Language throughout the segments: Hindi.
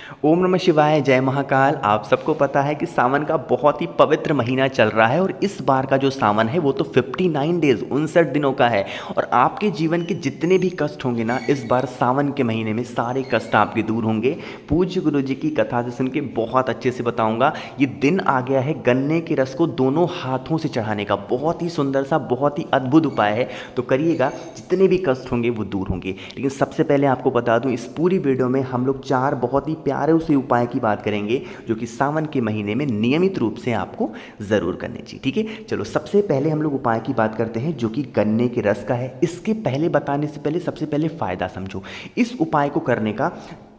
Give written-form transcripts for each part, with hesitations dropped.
ओम नमः शिवाय, जय महाकाल। आप सबको पता है कि सावन का बहुत ही पवित्र महीना चल रहा है और इस बार का जो सावन है वो तो 59 डेज 59 दिनों का है। और आपके जीवन के जितने भी कष्ट होंगे ना, इस बार सावन के महीने में सारे कष्ट आपके दूर होंगे। पूज्य गुरु जी की कथा से सुन के बहुत अच्छे से बताऊंगा। ये दिन आ गया है गन्ने के रस को दोनों हाथों से चढ़ाने का, बहुत ही सुंदर सा, बहुत ही अद्भुत उपाय है। तो करिएगा, जितने भी कष्ट होंगे वो दूर होंगे। लेकिन सबसे पहले आपको बता दूं, इस पूरी वीडियो में हम लोग 4 बहुत ही प्यारे उसे उपाय की बात करेंगे जो कि सावन के महीने में नियमित रूप से आपको ज़रूर करने चाहिए। ठीक है, चलो सबसे पहले हम लोग उपाय की बात करते हैं जो कि गन्ने के रस का है। इसके पहले बताने से पहले सबसे पहले फ़ायदा समझो। इस उपाय को करने का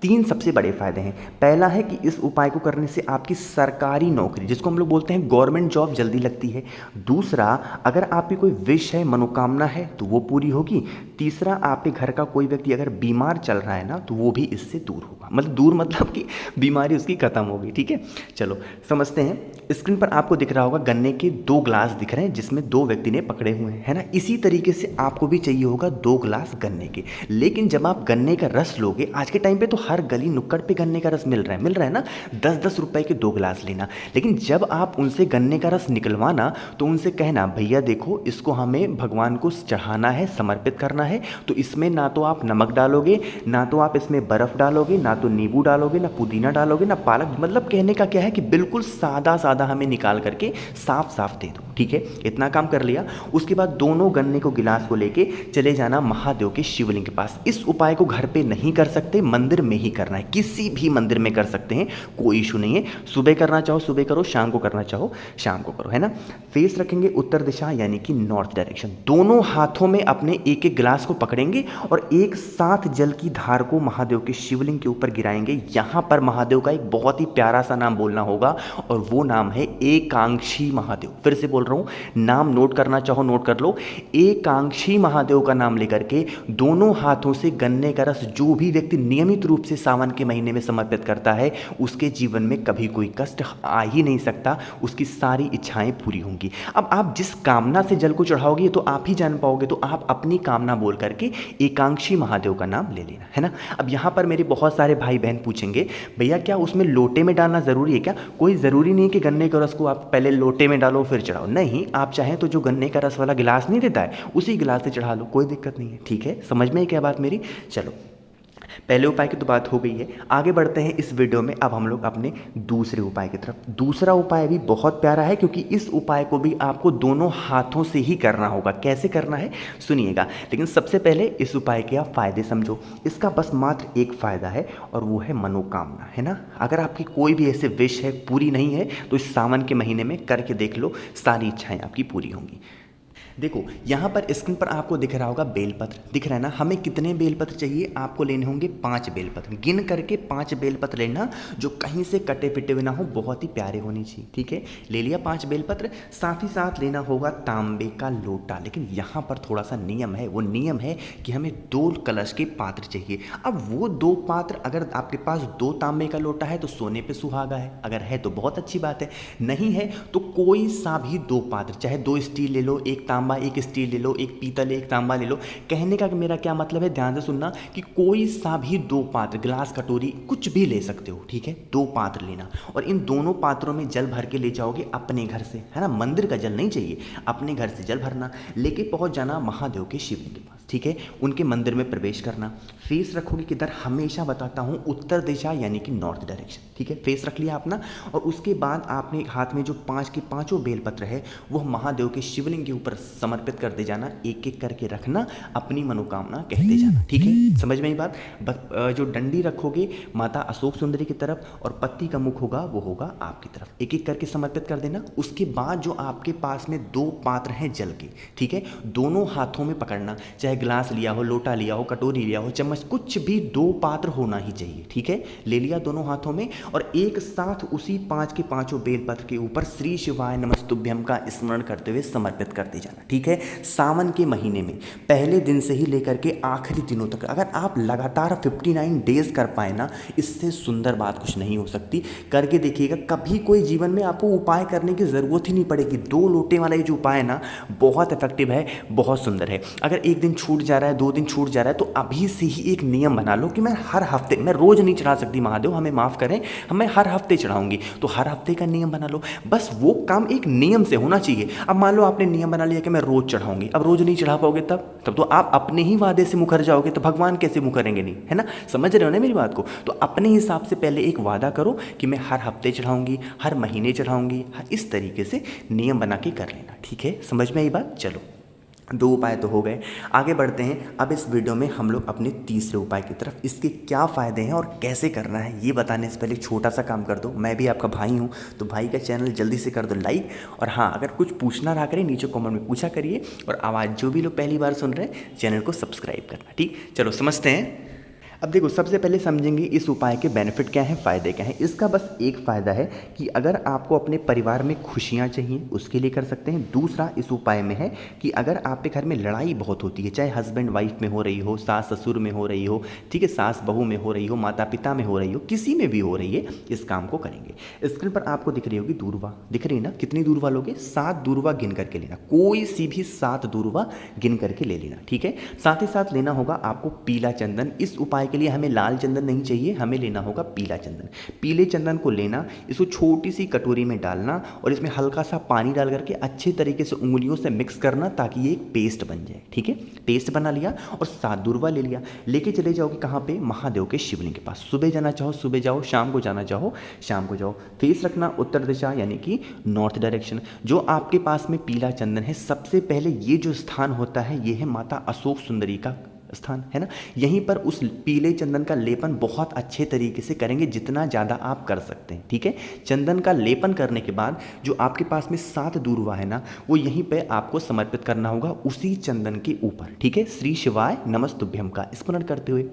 3 सबसे बड़े फायदे हैं। पहला है कि इस उपाय को करने से आपकी सरकारी नौकरी, जिसको हम लोग बोलते हैं गवर्नमेंट जॉब, जल्दी लगती है। दूसरा, अगर आपकी कोई विश है, मनोकामना है तो वो पूरी होगी। तीसरा, आपके घर का कोई व्यक्ति अगर बीमार चल रहा है ना तो वो भी इससे दूर होगा, मतलब दूर मतलब कि बीमारी उसकी खत्म होगी। ठीक है, चलो समझते हैं। स्क्रीन पर आपको दिख रहा होगा गन्ने के 2 ग्लास दिख रहे हैं जिसमें 2 व्यक्ति ने पकड़े हुए हैं, है ना। इसी तरीके से आपको भी चाहिए होगा 2 ग्लास गन्ने के। लेकिन जब आप गन्ने का रस लोगे, आज के टाइम पे तो हर गली नुक्कड़ पे गन्ने का रस मिल रहा है ना। 10-10 रुपए के 2 गिलास लेना। लेकिन जब आप उनसे गन्ने का रस निकलवाना तो उनसे कहना, भैया देखो इसको हमें भगवान को चढ़ाना है, समर्पित करना है, तो इसमें ना तो आप नमक डालोगे, ना तो आप इसमें बर्फ डालोगे, ना तो नींबू डालोगे, ना पुदीना डालोगे, ना पालक। मतलब कहने का क्या है कि बिल्कुल सादा सादा हमें निकाल करके साफ साफ दे दो। ठीक है, इतना काम कर लिया। उसके बाद दोनों गन्ने को गिलास को लेके चले जाना महादेव के शिवलिंग के पास। इस उपाय को घर पे नहीं कर सकते, मंदिर में ही करना है। किसी भी मंदिर में कर सकते हैं, कोई इशू नहीं है। सुबह करना चाहो सुबह करो, शाम को करना चाहो शाम को करो, है ना। फेस रखेंगे उत्तर दिशा यानी कि नॉर्थ डायरेक्शन। दोनों हाथों में अपने एक एक गिलास को पकड़ेंगे और एक साथ जल की धार को महादेव के शिवलिंग के ऊपर गिराएंगे। यहां पर महादेव का एक बहुत ही प्यारा सा नाम बोलना होगा और वो नाम है एकांक्षी महादेव। फिर से बोल रहा हूं, नाम नोट करना चाहो नोट कर लो। एकांक्षी महादेव का नाम लेकर के दोनों हाथों से गन्ने का रस जो भी व्यक्ति नियमित रूप से सावन के महीने में समर्पित करता है, उसके जीवन में कभी कोई कष्ट आ ही नहीं सकता, उसकी सारी इच्छाएं पूरी होंगी। अब आप जिस कामना से जल को चढ़ाओगे तो आप ही जान पाओगे, तो आप अपनी कामना बोल करके एकांक्षी महादेव का नाम ले लेना, है ना। अब यहाँ पर मेरे बहुत सारे भाई बहन पूछेंगे, भैया क्या उसमें लोटे में डालना ज़रूरी है क्या? कोई ज़रूरी नहीं कि गन्ने के रस को आप पहले लोटे में डालो फिर चढ़ाओ। नहीं, आप चाहें तो जो गन्ने का रस वाला गिलास नहीं देता है उसी गिलास से चढ़ा लो, कोई दिक्कत नहीं है। ठीक है, समझ में क्या बात मेरी? चलो, पहले उपाय की तो बात हो गई है। आगे बढ़ते हैं इस वीडियो में। अब हम लोग अपने दूसरे उपाय की तरफ। दूसरा उपाय भी बहुत प्यारा है क्योंकि इस उपाय को भी आपको दोनों हाथों से ही करना होगा। कैसे करना है सुनिएगा, लेकिन सबसे पहले इस उपाय के आप फायदे समझो। इसका बस मात्र एक फायदा है और वो है मनोकामना, है ना। अगर आपकी कोई भी ऐसे विश है पूरी नहीं है तो इस सावन के महीने में करके देख लो, सारी इच्छाएं आपकी पूरी होंगी। देखो यहाँ पर स्क्रीन पर आपको दिख रहा होगा बेलपत्र, दिख रहा है ना। हमें कितने बेलपत्र चाहिए? आपको लेने होंगे 5 बेलपत्र। गिन करके 5 बेलपत्र लेना जो कहीं से कटे पिटे हुए ना हो, बहुत ही प्यारे होने चाहिए। ठीक है, ले लिया 5 बेलपत्र। साथ ही साथ लेना होगा तांबे का लोटा। लेकिन यहाँ पर थोड़ा सा नियम है, वो नियम है कि हमें 2 कलश के पात्र चाहिए। अब वो 2 पात्र, अगर आपके पास 2 तांबे का लोटा है तो सोने पे सुहागा है, अगर है तो बहुत अच्छी बात है, नहीं है तो कोई सा भी 2 पात्र, चाहे 2 स्टील ले लो, एक तांबा एक स्टील ले लो, एक पीतल एक तांबा ले लो। कहने का मेरा क्या मतलब है, ध्यान से सुनना, कि कोई सा भी 2 पात्र, गिलास कटोरी कुछ भी ले सकते हो। ठीक है, 2 पात्र लेना और इन दोनों पात्रों में जल भर के ले जाओगे अपने घर से, है ना। मंदिर का जल नहीं चाहिए, अपने घर से जल भरना, लेके पहुंच जाना महादेव के शिवलिंग के पास। ठीक है, उनके मंदिर में प्रवेश करना। फेस रखोगे किधर? हमेशा बताता हूं उत्तर दिशा यानी कि नॉर्थ डायरेक्शन। ठीक है, फेस रख लिया अपना और उसके बाद आपने हाथ में जो 5 के 5 बेलपत्र है वो महादेव के शिवलिंग के ऊपर समर्पित कर दे जाना। एक एक करके रखना, अपनी मनोकामना कहते जाना। ठीक है, समझ में ये बात? जो डंडी रखोगे माता अशोक सुंदरी की तरफ और पत्ती का मुख होगा वो होगा आपकी तरफ। एक एक करके समर्पित कर देना। उसके बाद जो आपके पास में 2 पात्र हैं जल के, ठीक है, दोनों हाथों में पकड़ना, चाहे गिलास लिया हो, लोटा लिया हो, कटोरी लिया हो, चम्मच, कुछ भी 2 पात्र होना ही चाहिए। ठीक है, ले लिया दोनों हाथों में और एक साथ उसी 5 के 5 बेलपत्र के ऊपर श्री शिवाय नमस्तुभ्यम का स्मरण करते हुए समर्पित करते जाना। ठीक है, सावन के महीने में पहले दिन से ही लेकर के आखिरी दिनों तक अगर आप लगातार 59 डेज कर पाए ना, इससे सुंदर बात कुछ नहीं हो सकती। करके देखिएगा, कभी कोई जीवन में आपको उपाय करने की ज़रूरत ही नहीं पड़ेगी। 2 लोटे वाला ये जो उपाय है ना, बहुत इफेक्टिव है, बहुत सुंदर है। अगर एक दिन छूट जा रहा है, 2 दिन छूट जा रहा है, तो अभी से ही एक नियम बना लो कि मैं हर हफ्ते, मैं रोज़ नहीं चढ़ा सकती महादेव, हमें माफ़ करें, मैं हर हफ्ते चढ़ाऊंगी। तो हर हफ्ते का नियम बना लो, बस वो काम एक नियम से होना चाहिए। अब मान लो आपने नियम बना लिया कि मैं रोज़ चढ़ाऊंगी, अब रोज़ नहीं चढ़ा पाओगे तब तो आप अपने ही वादे से मुकर जाओगे, तो भगवान कैसे मुकरेंगे, नहीं है ना? समझ रहे हो ना मेरी बात को? तो अपने हिसाब से पहले एक वादा करो कि मैं हर हफ्ते चढ़ाऊंगी, हर महीने चढ़ाऊंगी, इस तरीके से नियम बना के कर लेना, ठीक है? समझ में आई बात? चलो 2 उपाय तो हो गए, आगे बढ़ते हैं। अब इस वीडियो में हम लोग अपने तीसरे उपाय की तरफ, इसके क्या फ़ायदे हैं और कैसे करना है ये बताने से पहले एक छोटा सा काम कर दो। मैं भी आपका भाई हूँ, तो भाई का चैनल जल्दी से कर दो लाइक, और हाँ, अगर कुछ पूछना रहा करें नीचे कमेंट में पूछा करिए, और आवाज़ जो भी लोग पहली बार सुन रहे हैं चैनल को सब्सक्राइब करना, ठीक? चलो समझते हैं। अब देखो, सबसे पहले समझेंगे इस उपाय के बेनिफिट क्या हैं, फ़ायदे क्या हैं। इसका बस एक फ़ायदा है कि अगर आपको अपने परिवार में खुशियाँ चाहिए उसके लिए कर सकते हैं। दूसरा इस उपाय में है कि अगर आपके घर में लड़ाई बहुत होती है, चाहे हस्बैंड वाइफ में हो रही हो, सास ससुर में हो रही हो, ठीक है, सास बहू में हो रही हो, माता पिता में हो रही हो, किसी में भी हो रही है, इस काम को करेंगे। स्क्रीन पर आपको दिख रही होगी दूरवा, दिख रही है ना? कितनी दूरवा लोगे? 7 दूरवा गिन करके लेना, कोई सी भी 7 दूरवा गिन करके ले लेना, ठीक है? साथ ही साथ लेना होगा आपको पीला चंदन। इस उपाय के लिए हमें लाल चंदन नहीं चाहिए, हमें लेना होगा पीला चंदन। पीले चंदन को लेना, इसको छोटी सी कटोरी में डालना और इसमें हल्का सा पानी डाल करके अच्छे तरीके से उंगलियों से मिक्स करना ताकि ये एक पेस्ट बन जाए, ठीक है? पेस्ट बना लिया और 7 दूरवा ले लिया, लेके चले जाओगे कहाँ पे? महादेव के शिवलिंग के पास। सुबह जाना चाहो सुबह जाओ, शाम को जाना चाहो शाम को जाओ। फेस रखना उत्तर दिशा यानी कि नॉर्थ डायरेक्शन। जो आपके पास में पीला चंदन है, सबसे पहले ये जो स्थान होता है ये है माता अशोक सुंदरी का स्थान, है ना? यहीं पर उस पीले चंदन का लेपन बहुत अच्छे तरीके से करेंगे, जितना ज़्यादा आप कर सकते हैं, ठीक है? चंदन का लेपन करने के बाद जो आपके पास में 7 दूरवा है ना, वो यहीं पे आपको समर्पित करना होगा उसी चंदन के ऊपर, ठीक है? श्री शिवाय नमस्तुभ्यम का स्मरण करते हुए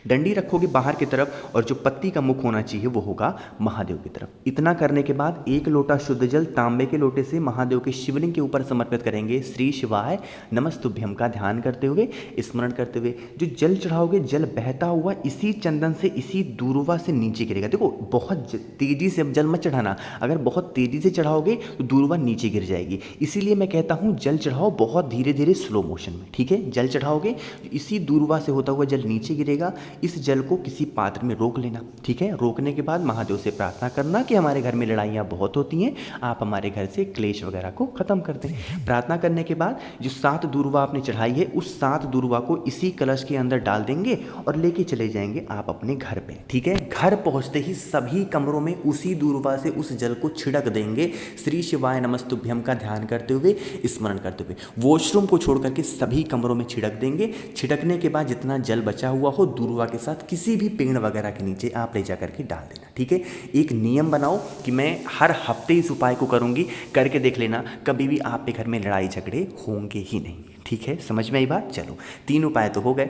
डंडी रखोगे बाहर की तरफ, और जो पत्ती का मुख होना चाहिए वो होगा महादेव की तरफ। इतना करने के बाद 1 लोटा शुद्ध जल तांबे के लोटे से महादेव के शिवलिंग के ऊपर समर्पित करेंगे। श्री शिवाय नमस्तुभ्यम का ध्यान करते हुए, स्मरण करते हुए जो जल चढ़ाओगे, जल बहता हुआ इसी चंदन से, इसी दूरवा से नीचे गिरेगा। देखो, बहुत तेजी से जल मत चढ़ाना, अगर बहुत तेजी से चढ़ाओगे तो दूरवा नीचे गिर जाएगी। इसीलिए मैं कहता हूँ जल चढ़ाओ बहुत धीरे धीरे, स्लो मोशन में, ठीक है? जल चढ़ाओगे, इसी दूरवा से होता हुआ जल नीचे गिरेगा। इस जल को किसी पात्र में रोक लेना, ठीक है? रोकने के बाद महादेव से प्रार्थना करना कि हमारे घर में लड़ाइयाँ बहुत होती हैं, आप हमारे घर से क्लेश वगैरह को खत्म कर दें। प्रार्थना करने के बाद जो 7 दूरवा आपने चढ़ाई है, उस 7 दूरवा को इसी कलश के अंदर डाल देंगे और लेके चले जाएंगे आप अपने घर पे, ठीक है? घर पहुंचते ही सभी कमरों में उसी दूरवा से उस जल को छिड़क देंगे, श्री शिवाय नमस्तुभ्यम का ध्यान करते हुए, स्मरण करते हुए। वॉशरूम को छोड़ करके सभी कमरों में छिड़क देंगे। छिड़कने के बाद जितना जल बचा हुआ हो, दूरवा के साथ किसी भी पेड़ वगैरह के नीचे आप ले जा करके डाल देना, ठीक है? एक नियम बनाओ कि मैं हर हफ्ते इस उपाय को करूंगी, करके देख लेना, कभी भी आपके घर में लड़ाई झगड़े होंगे ही नहीं, ठीक है? समझ में आई बात? चलो 3 उपाय तो हो गए,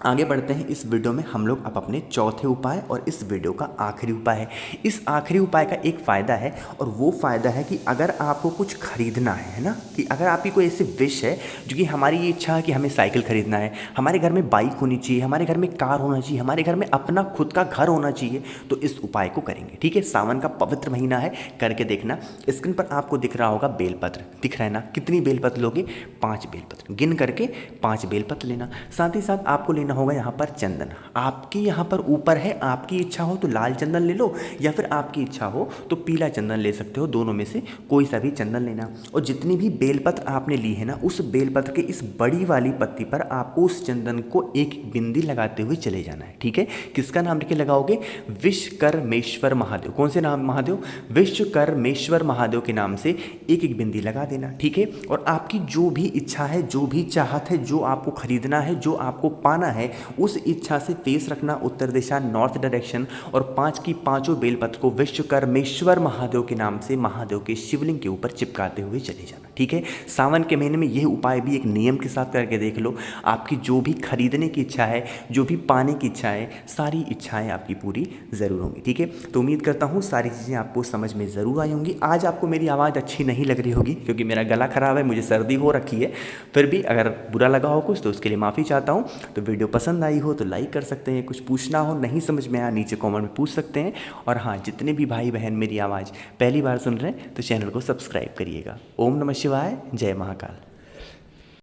आगे बढ़ते हैं। इस वीडियो में हम लोग अब अपने चौथे उपाय और इस वीडियो का आखिरी उपाय है। इस आखिरी उपाय का एक फ़ायदा है, और वो फ़ायदा है कि अगर आपको कुछ खरीदना है ना, कि अगर आपकी कोई ऐसी विश है जो कि हमारी ये इच्छा है कि हमें साइकिल खरीदना है, हमारे घर में बाइक होनी चाहिए, हमारे घर में कार होना चाहिए, हमारे घर में अपना खुद का घर होना चाहिए, तो इस उपाय को करेंगे, ठीक है? सावन का पवित्र महीना है, करके देखना। स्क्रीन पर आपको दिख रहा होगा बेलपत्र, दिख रहा है ना? कितनी बेलपत्र लोगे? 5 बेलपत्र, गिन करके 5 बेलपत्र लेना। साथ ही साथ आपको लेना होगा यहाँ पर चंदन। आपकी यहाँ पर ऊपर है, आपकी इच्छा हो तो लाल चंदन ले लो, या फिर आपकी इच्छा हो तो पीला चंदन ले सकते हो, दोनों में से कोई सा भी चंदन लेना। और जितनी भी बेलपत्र आपने ली है ना, उस बेलपत्र के इस बड़ी वाली पत्ती पर आपको उस चंदन को एक बिंदी लगाते हुए चले जाना है, ठीक है? किसका नाम लेके लगाओगे? विश्वकर्मेश्वर महादेव। कौन से नाम? महादेव, विश्वकर्मेश्वर महादेव के नाम से एक एक बिंदी लगा देना, ठीक है? और आपकी जो भी इच्छा है, जो भी चाहत है, जो आपको खरीदना है, जो आपको पाना है, उस इच्छा से फेस रखना उत्तर दिशा, नॉर्थ डायरेक्शन, और 5 की 5 बेलपत्र को विश्वकर्मेश्वर महादेव के नाम से महादेव के शिवलिंग के ऊपर चिपकाते हुए चले जाना, ठीक है? सावन के महीने में यह उपाय भी एक नियम के साथ करके देख लो। आपकी जो भी खरीदने की इच्छा है, जो भी पाने की इच्छा है, सारी इच्छाएं आपकी पूरी ज़रूर होंगी, ठीक है? तो उम्मीद करता हूँ सारी चीज़ें आपको समझ में ज़रूर आई होंगी। आज आपको मेरी आवाज़ अच्छी नहीं लग रही होगी क्योंकि मेरा गला ख़राब है, मुझे सर्दी हो रखी है, फिर भी अगर बुरा लगा हो कुछ तो उसके लिए माफ़ी चाहता हूँ। तो वीडियो पसंद आई हो तो लाइक कर सकते हैं, कुछ पूछना हो, नहीं समझ में आया, नीचे कमेंट में पूछ सकते हैं। और हाँ, जितने भी भाई बहन मेरी आवाज़ पहली बार सुन रहे हैं तो चैनल को सब्सक्राइब करिएगा। ओम नमः शिवाय, जय महाकाल।